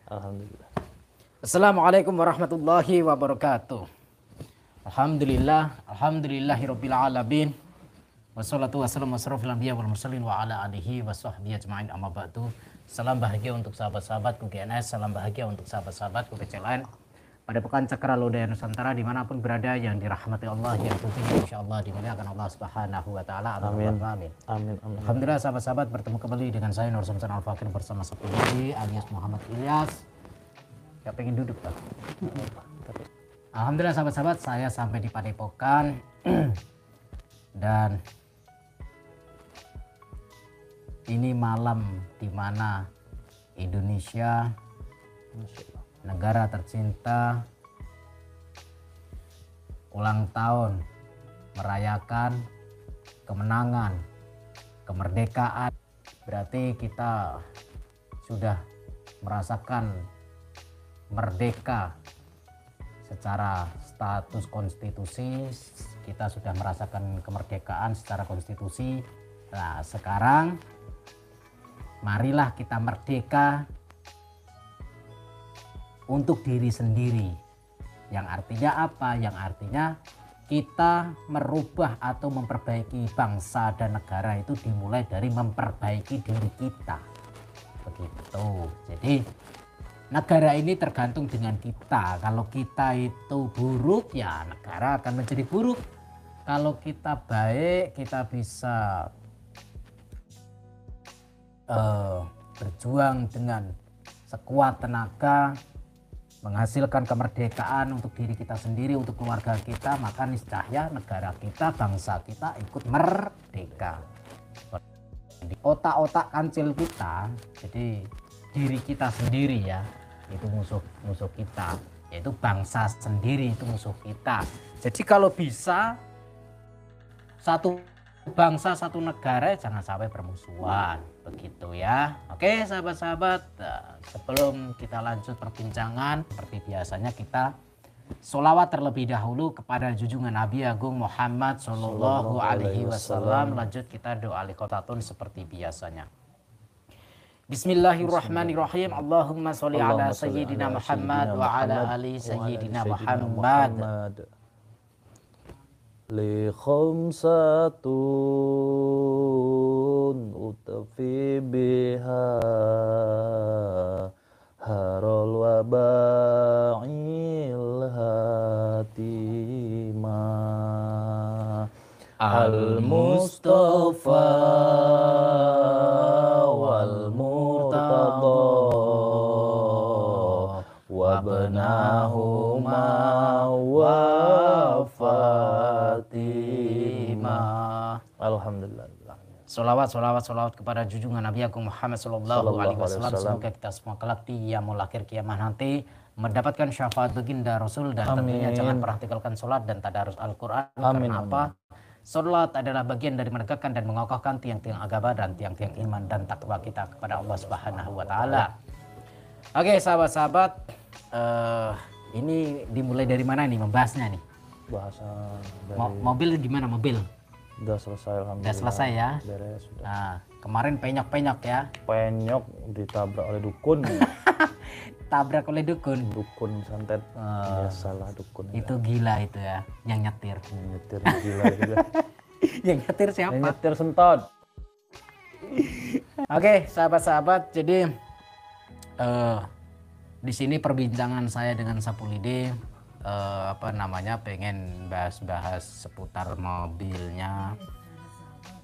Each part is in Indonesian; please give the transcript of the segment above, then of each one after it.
Alhamdulillah. Assalamualaikum warahmatullahi wabarakatuh. Alhamdulillahirabbil alamin. Wassalatu wassalamu asrofil anbiya wal mursalin wa ala alihi wa sahbihi ajma'in, amma ba'du. Salam bahagia untuk sahabat-sahabatku GNS, salam bahagia untuk sahabat-sahabatku PCLN pada pekan Cakra Lodaya Nusantara dimanapun berada, yang dirahmati Allah, yang tentunya insyaallah dimuliakan Allah Subhanahu wa taala. Amin. Amin. Amin. Alhamdulillah sahabat-sahabat, bertemu kembali dengan saya Nur Samsan Al-Fakir bersama Sapulidi alias Muhammad Ilyas. Ya pengen duduk Pak. Alhamdulillah sahabat-sahabat, saya sampai di Padepokan dan ini malam di mana Indonesia, negara tercinta, ulang tahun merayakan kemenangan, kemerdekaan. Berarti kita sudah merasakan merdeka secara status konstitusi, kita sudah merasakan kemerdekaan secara konstitusi. Nah, sekarang marilah kita merdeka untuk diri sendiri. Yang artinya apa? Yang artinya kita merubah atau memperbaiki bangsa dan negara itu dimulai dari memperbaiki diri kita. Begitu. Jadi negara ini tergantung dengan kita. Kalau kita itu buruk, ya negara akan menjadi buruk. Kalau kita baik, kita bisa berjuang dengan sekuat tenaga, menghasilkan kemerdekaan untuk diri kita sendiri, untuk keluarga kita, maka niscaya negara kita, bangsa kita ikut merdeka. Otak-otak kancil kita, jadi diri kita sendiri ya, itu musuh kita, yaitu bangsa sendiri itu musuh kita. Jadi kalau bisa satu bangsa satu negara jangan sampai bermusuhan, begitu ya. Oke sahabat-sahabat, sebelum kita lanjut perbincangan, seperti biasanya kita sholawat terlebih dahulu kepada junjungan Nabi Agung Muhammad Sallallahu Alaihi Wasallam. Lanjut kita doa liqotatun seperti biasanya. Bismillahirrahmanirrahim. Allahumma sholli ala sayyidina Muhammad wa ala ali sayyidina Muhammad. Li khamsatun utafi biha harol waba'il hatima al-mustafa wal murtada wabnahuma wa Fatimah. Alhamdulillah. Salawat kepada junjungan Nabi Agung Muhammad Sallallahu Alaihi Wasallam. Semoga kita semua kelak di yaumul akhir kiamat nanti mendapatkan syafaat baginda Rasul, dan tentunya jangan pernah tinggalkan sholat dan tadarus Al-Quran. Karena apa? Sholat adalah bagian dari menegakkan dan mengokohkan tiang-tiang agama dan tiang-tiang iman dan takwa kita kepada Allah Subhanahu Wa Taala. Oke sahabat-sahabat, ini dimulai dari mana nih membahasnya nih? Bahasa dari Mobil gimana mobil? udah selesai alhamdulillah. Udah selesai ya? Beres sudah. Nah, kemarin penyok-penyok ya? Penyok ditabrak oleh dukun. Tabrak oleh dukun. Dukun santet. Biasalah dukun. Itu gila itu ya, yang nyetir. Yang nyetir gila juga. Yang nyetir siapa? Yang nyetir sentot. Oke, sahabat-sahabat, jadi di sini perbincangan saya dengan Sapulidi pengen bahas-bahas seputar mobilnya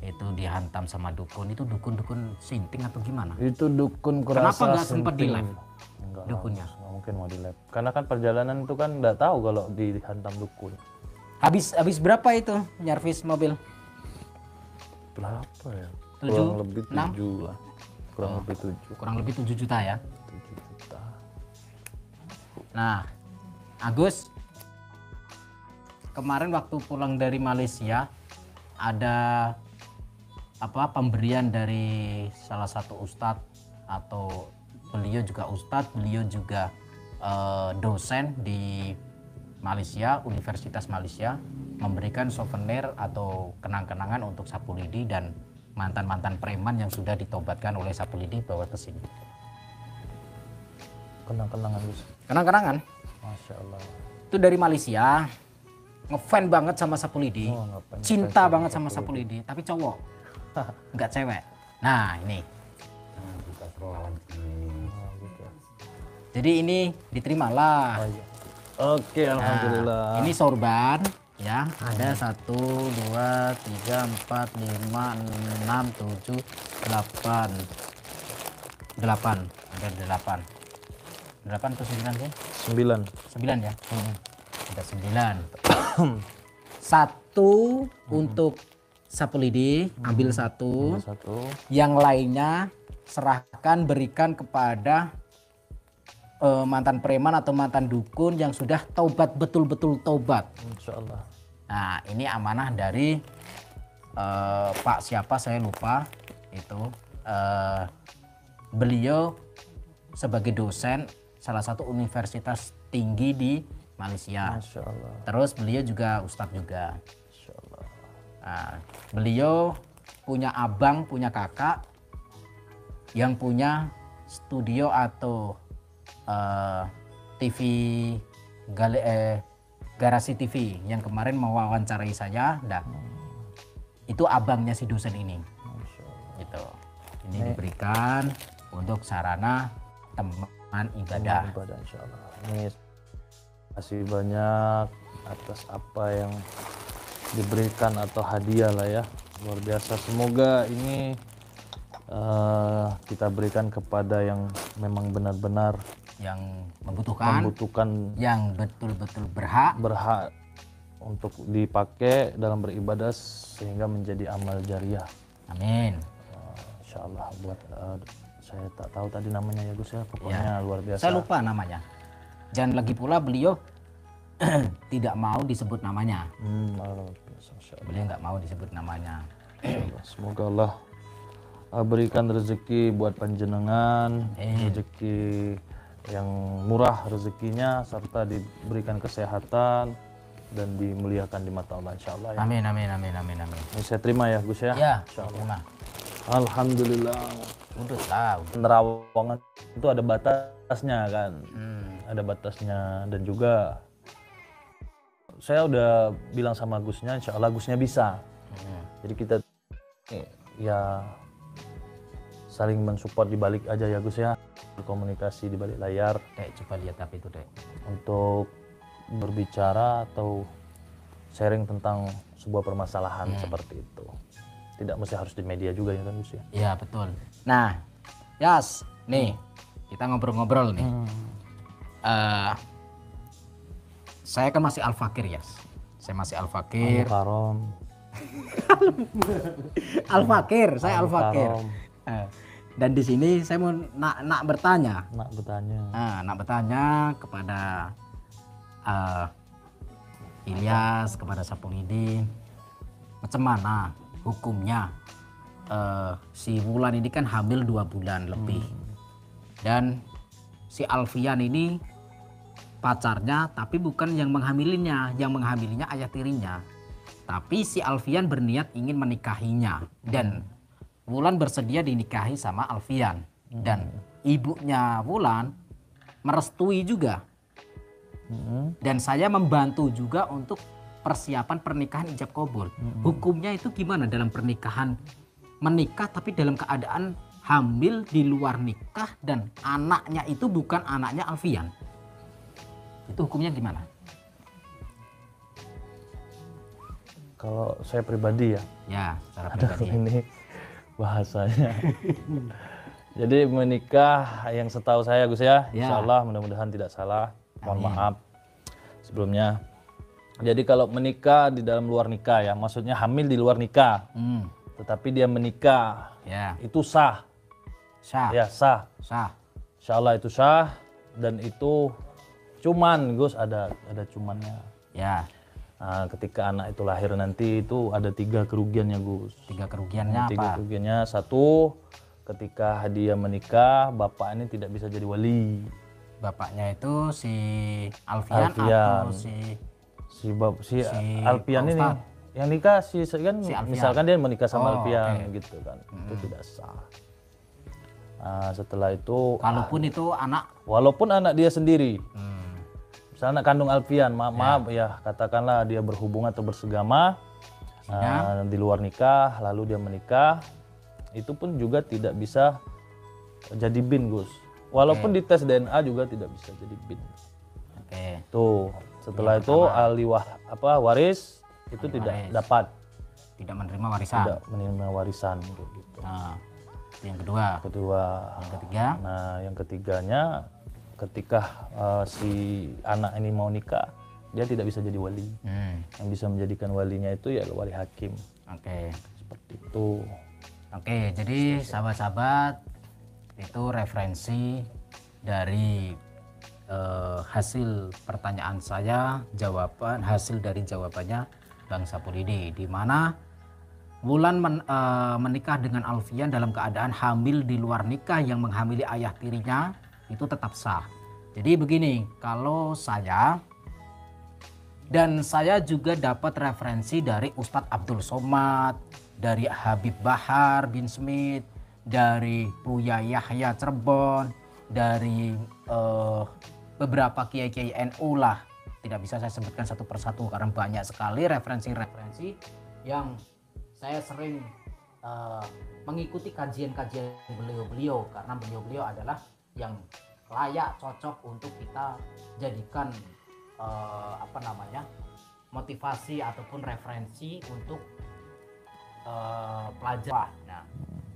itu dihantam sama dukun. Itu dukun sinting atau gimana? Itu dukun kurasa. Kenapa nggak sempat di lab dukunnya? Nggak mungkin mau di lab. Karena kan perjalanan itu kan nggak tahu kalau dihantam dukun. Habis berapa itu nyervis mobil? Berapa ya? 7, Kurang lebih 6? 7 lah. Kurang lebih 7 juta ya? 7 juta. Nah, Agus, kemarin waktu pulang dari Malaysia ada pemberian dari salah satu ustadz, atau beliau juga ustadz, beliau juga dosen di Malaysia, Universitas Malaysia, memberikan souvenir atau kenang-kenangan untuk Sapulidi dan mantan-mantan preman yang sudah ditobatkan oleh Sapulidi bawa ke sini. kenang-kenangan Gus. Kenang-kenangan. Masya Allah. Itu dari Malaysia. Ngefan banget sama sapu lidi. Oh, ngapain Cinta ngefans banget sama sama sapu sapu lidi, tapi cowok. Enggak cewek. Nah, ini. Oh, gitu. Jadi ini diterimalah. Oh, iya. Oke, alhamdulillah. Ini sorban ya. Ada 1, 2, 3, 4, 5, 6, 7, 8. 8. Ada 8. 8 atau 9 sih? 9. 9 ya. Ada 9. 1 untuk sapu lidi, ambil 1. Satu. Yang lainnya serahkan, berikan kepada mantan preman atau mantan dukun yang sudah taubat, betul-betul taubat. Insya Allah. Nah, ini amanah dari Pak siapa saya lupa itu. Beliau sebagai dosen salah satu universitas tinggi di Malaysia. Masya Allah. Terus beliau juga ustadz juga. Masya Allah. Nah, beliau punya abang, punya kakak yang punya studio atau TV Garasi TV yang kemarin mewawancarai saya. Nah, itu abangnya si dosen ini. Masya Allah. Gitu. Ini diberikan untuk sarana teman ibadah. Ibadah insya Allah. Ini kasih banyak atas apa yang diberikan atau hadiah lah ya. Luar biasa. Semoga ini kita berikan kepada yang memang benar-benar Yang membutuhkan, yang betul-betul berhak. Untuk dipakai dalam beribadah sehingga menjadi amal jariah. Amin. Insya Allah. Buat saya tak tahu tadi namanya ya Gus ya, pokoknya luar biasa. Saya lupa namanya. Dan lagi pula beliau tidak mau disebut namanya. Luar biasa, Masya Allah. Beliau nggak mau disebut namanya. Semoga Allah berikan rezeki buat panjenengan, rezeki yang murah rezekinya, serta diberikan kesehatan dan dimuliakan di mata Allah insya Allah ya. Amin, amin, amin, amin, amin. Ini saya terima ya Gus ya. Ya, Insya Allah. terima. Alhamdulillah. Udah tahu. Penerawangan itu ada batasnya kan, ada batasnya, dan juga saya udah bilang sama Gusnya, insya Allah Gusnya bisa. Jadi kita ya saling mensupport di balik aja ya Gus ya, berkomunikasi di balik layar. Coba lihat apa itu, Dek. Untuk berbicara atau sharing tentang sebuah permasalahan seperti itu. Tidak mesti harus di media juga ya kan Gus ya. Iya, betul. Nah, Yas, nih kita ngobrol-ngobrol nih. Saya kan masih Al-Fakir, Yas. Saya masih Al-Fakir. Karom. Al-Fakir, saya Al-Fakir. Karom. Dan di sini saya mau nak bertanya. Nak bertanya kepada Ilyas, kepada Sapulidi, macam mana hukumnya si Wulan ini kan hamil 2 bulan lebih, dan si Alfian ini pacarnya, tapi bukan yang menghamilinya, yang menghamilinya ayah tirinya, tapi si Alfian berniat ingin menikahinya, dan Wulan bersedia dinikahi sama Alfian, dan ibunya Wulan merestui juga. Dan saya membantu juga untuk persiapan pernikahan ijab kabul. Hukumnya itu gimana dalam pernikahan, menikah tapi dalam keadaan hamil di luar nikah dan anaknya itu bukan anaknya Alfian? Itu hukumnya gimana? Kalau saya pribadi ya. Ya, secara pribadi. Ini bahasanya. Jadi menikah yang setahu saya Gus ya, insya Allah mudah-mudahan tidak salah. Mohon maaf sebelumnya. Jadi kalau menikah di dalam luar nikah ya, maksudnya hamil di luar nikah, tetapi dia menikah, itu sah. Ya sah. Insya Allah itu sah, dan itu cuman Gus ada cumannya. Ya. Nah, ketika anak itu lahir nanti itu ada 3 kerugiannya Gus. 3 kerugiannya apa? 3 kerugiannya. 1, ketika dia menikah, bapak ini tidak bisa jadi wali. Bapaknya itu si Alfian. Atau si Alfian ini yang nikah kan si misalkan dia menikah sama Alfian gitu kan, itu tidak sah. Nah, setelah itu Kalaupun itu anak, walaupun anak dia sendiri, hmm, misalnya anak kandung Alfian, maaf ya katakanlah dia berhubungan atau bersegama di luar nikah, lalu dia menikah, itu pun juga tidak bisa jadi bin, Gus. Walaupun di tes DNA juga tidak bisa jadi bin. oke, Tuh, setelah itu waris itu tidak dapat, tidak menerima warisan. tidak menerima warisan kayak gitu. Nah, itu yang kedua. Yang ketiga, nah yang ketiganya ketika si anak ini mau nikah, dia tidak bisa jadi wali. Yang bisa menjadikan walinya itu ya wali hakim. Oke. Seperti itu. Oke, jadi sahabat-sahabat, itu referensi dari hasil pertanyaan saya, hasil dari jawabannya Bang Sapulidi, di mana Wulan menikah dengan Alfian dalam keadaan hamil di luar nikah yang menghamili ayah tirinya itu tetap sah. Jadi begini, kalau saya juga dapat referensi dari Ustadz Abdul Somad, dari Habib Bahar bin Smith, dari Buya Yahya Cirebon, dari beberapa kiai-kiai NU lah. Tidak bisa saya sebutkan satu persatu karena banyak sekali referensi-referensi yang saya sering mengikuti kajian-kajian beliau-beliau, karena beliau-beliau adalah yang layak cocok untuk kita jadikan motivasi ataupun referensi untuk pelajar. Nah,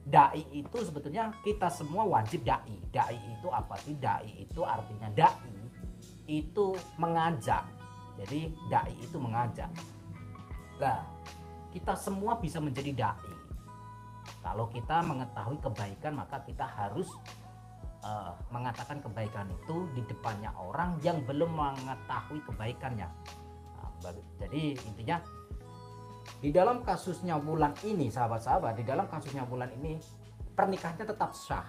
dai itu sebetulnya kita semua wajib dai. Dai itu apa sih? Dai itu artinya dai itu mengajak. Jadi dai itu mengajak. Nah, kita semua bisa menjadi dai. Kalau kita mengetahui kebaikan, maka kita harus mengatakan kebaikan itu di depannya orang yang belum mengetahui kebaikannya. Nah, jadi intinya di dalam kasusnya Wulan ini, sahabat-sahabat, di dalam kasusnya Wulan ini pernikahannya tetap sah.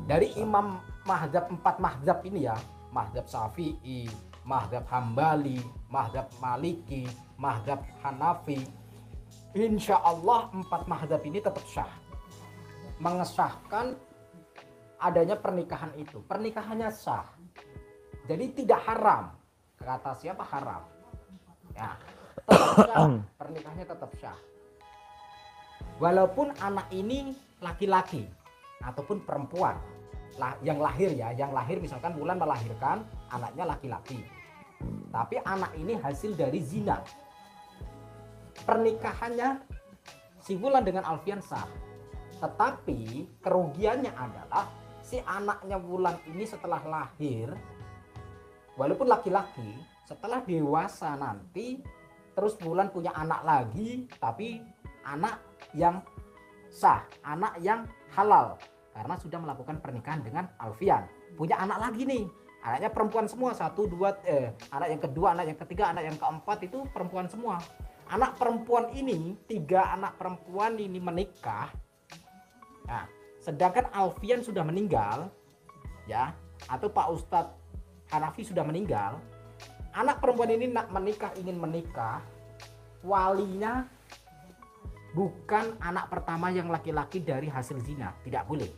Dari imam mazhab 4 mazhab ini ya, mazhab Syafi'i, mazhab Hambali, mazhab Maliki, mazhab Hanafi, insya Allah 4 mazhab ini tetap sah, mengesahkan adanya pernikahan itu. Pernikahannya sah, jadi tidak haram. Kata siapa haram? Ya, tetap sah, pernikahannya tetap sah. Walaupun anak ini laki-laki ataupun perempuan yang lahir ya, yang lahir misalkan Wulan melahirkan anaknya laki-laki, tapi anak ini hasil dari zina. Pernikahannya si Wulan dengan Alfian sah, tetapi kerugiannya adalah si anaknya Wulan ini setelah lahir, walaupun laki-laki, setelah dewasa nanti terus Wulan punya anak lagi, tapi anak yang sah, anak yang halal, karena sudah melakukan pernikahan dengan Alfian. Punya anak lagi nih, anaknya perempuan semua, anak yang kedua, anak yang ketiga, anak yang keempat itu perempuan semua. Anak perempuan ini, 3 anak perempuan ini menikah. Nah, sedangkan Alfian sudah meninggal, ya, atau Pak Ustadz Hanafi sudah meninggal. Anak perempuan ini ingin menikah, walinya bukan anak pertama yang laki-laki dari hasil zina, tidak boleh.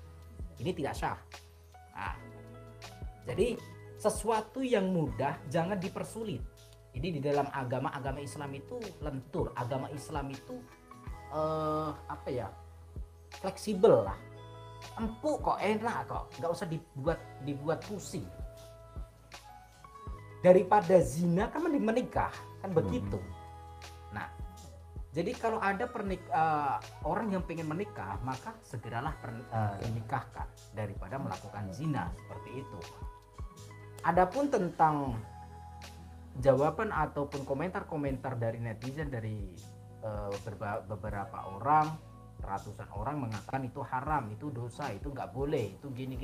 Ini tidak sah. Nah, jadi sesuatu yang mudah jangan dipersulit. Ini di dalam agama Islam itu lentur, agama Islam itu fleksibel lah, empuk kok, enak kok, nggak usah dibuat pusing. Daripada zina kan mending menikah, kan begitu. Nah, jadi kalau ada orang yang pengen menikah, maka segeralah dinikahkan daripada melakukan zina seperti itu. Adapun tentang jawaban ataupun komentar-komentar dari netizen, dari beberapa orang, ratusan orang mengatakan itu haram, itu dosa, itu nggak boleh, itu gini.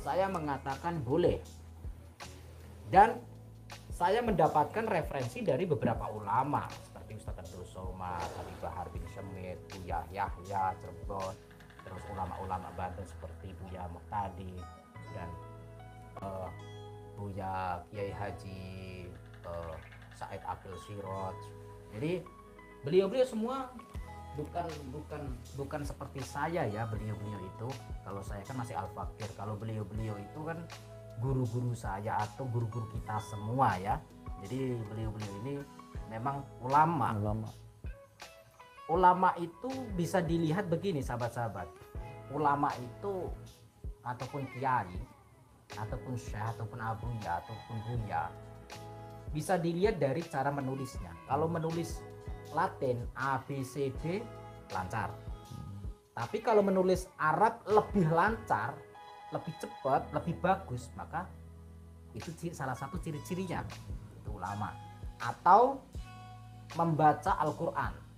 Saya mengatakan boleh, dan saya mendapatkan referensi dari beberapa ulama seperti Ustadz Abdul Somad, Habib Bahar bin Smith, Buya Yahya Cirebon, terus ulama-ulama Banten seperti Buya Muqtadi dan Buya Kiai Haji Said Abdul Siroj. Jadi beliau-beliau semua bukan seperti saya ya, beliau-beliau itu. Kalau saya kan masih al-fakir, kalau beliau-beliau itu kan guru-guru saya atau guru-guru kita semua ya. Jadi beliau-beliau ini memang ulama. Ulama itu bisa dilihat begini sahabat-sahabat. Ulama itu ataupun kiai, ataupun syekh, ataupun abuya, ataupun buya, bisa dilihat dari cara menulisnya. Kalau menulis Latin A B C D lancar. Tapi kalau menulis Arab lebih lancar, lebih cepat, lebih bagus, maka itu salah satu ciri-cirinya. Itu ulama. Atau membaca Al-Qur'an.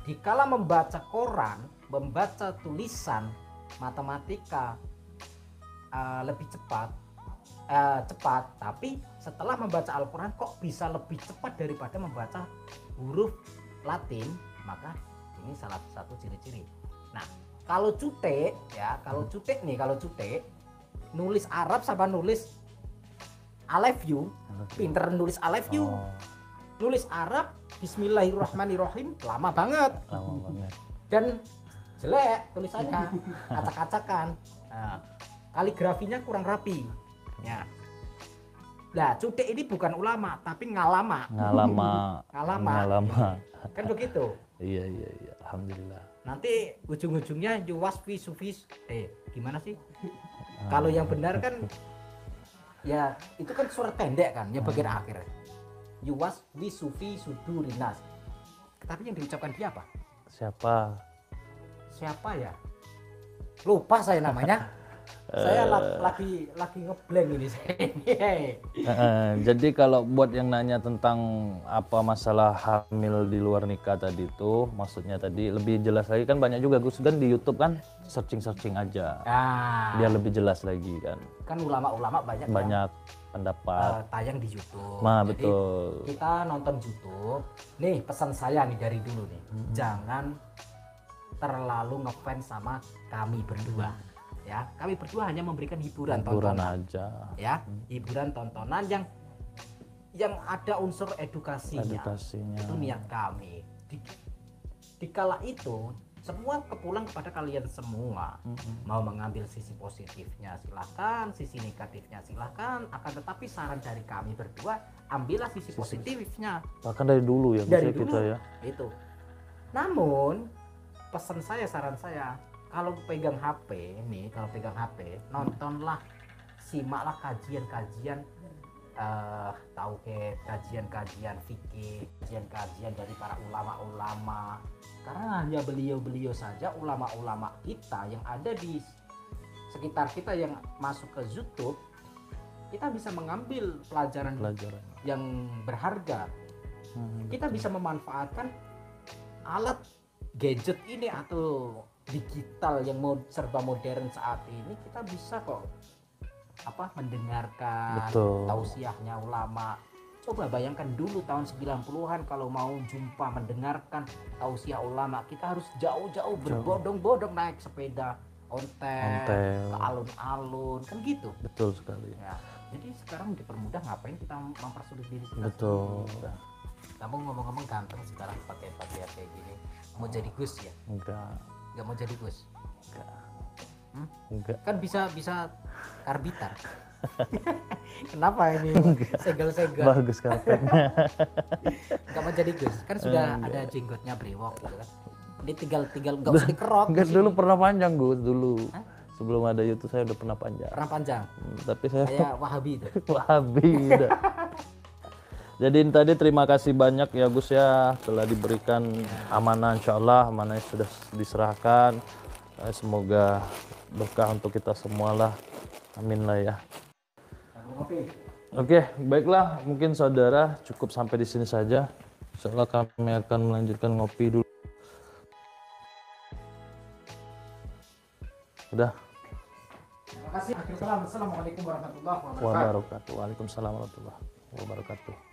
Dikala membaca Quran, membaca tulisan matematika lebih cepat, tapi setelah membaca Al-Quran kok bisa lebih cepat daripada membaca huruf Latin, maka ini salah satu ciri-ciri. Nah, kalau cutek ya, kalau cutek nulis Arab sama nulis I love you, pinter nulis I love you. Nulis Arab Bismillahirrahmanirrahim lama banget. Dan jelek tulisannya, acak-acakan. Nah, kaligrafinya kurang rapi. Ya. Nah, cutek ini bukan ulama, tapi ngalama. Kan begitu. Iya. Alhamdulillah. Nanti ujung-ujungnya yuwasfi sufis. Gimana sih? Kalau yang benar kan, ya itu kan surat pendek kan, ya bagian akhir. Yuwasfi sufi sudurinas. Tapi yang diucapkan dia apa? Siapa ya? Lupa saya namanya. Saya lagi ngeblank ini. Jadi kalau buat yang nanya tentang apa masalah hamil di luar nikah tadi itu, maksudnya tadi lebih jelas lagi kan, banyak juga Gus kan di YouTube kan searching aja, biar lebih jelas lagi kan. Kan ulama-ulama banyak pendapat tayang di YouTube. Jadi betul. Kita nonton YouTube. Nih pesan saya nih dari dulu nih, jangan terlalu ngefans sama kami berdua. Ya, kami berdua hanya memberikan hiburan tontonan aja. Ya, hiburan tontonan yang ada unsur edukasinya. Itu niat kami. Dikala itu semua kepulang kepada kalian semua. Mau mengambil sisi positifnya silakan, sisi negatifnya silakan. Akan tetapi saran dari kami berdua, ambillah sisi positifnya. Bahkan dari dulu ya, dari dulu, kita ya. Itu. Namun pesan saya, saran saya, kalau pegang HP, nontonlah, simaklah kajian-kajian tauhid, kajian-kajian fikih, kajian-kajian dari para ulama-ulama. Karena hanya beliau-beliau saja, ulama-ulama kita yang ada di sekitar kita yang masuk ke YouTube, kita bisa mengambil pelajaran yang berharga. Kita bisa memanfaatkan alat gadget ini atau digital yang serba modern saat ini. Kita bisa kok mendengarkan tausiahnya ulama. Coba bayangkan dulu tahun 90-an kalau mau jumpa mendengarkan tausiah ulama, kita harus jauh-jauh berbondong-bondong naik sepeda ontel ke alun-alun kan gitu. Betul sekali ya. Jadi sekarang dipermudah, ngapain kita mempersulit diri kita? Betul. Kamu ngomong-ngomong ganteng sekarang pakai kayak gini. Mau jadi Gus ya? Enggak mau jadi Gus? Enggak. Kan bisa karbitar. Kenapa ini segel-segel? Bagus karpetnya. Enggak mau jadi Gus? Kan sudah ada jenggotnya brewok gitu kan. Ini tinggal enggak usah dikerok. Enggak, dulu pernah panjang Gus dulu. Sebelum ada YouTube saya udah pernah panjang. Tapi saya kayak Wahabi itu. Wahabi udah. Jadi tadi terima kasih banyak ya Gus ya, telah diberikan amanah, insyaallah amanahnya sudah diserahkan. Semoga berkah untuk kita semua lah. Amin lah ya. Oke, baiklah, mungkin saudara cukup sampai di sini saja. Insyaallah kami akan melanjutkan ngopi dulu. Udah. Terima kasih. Assalamualaikum warahmatullahi wabarakatuh. Waalaikumsalam warahmatullahi wabarakatuh.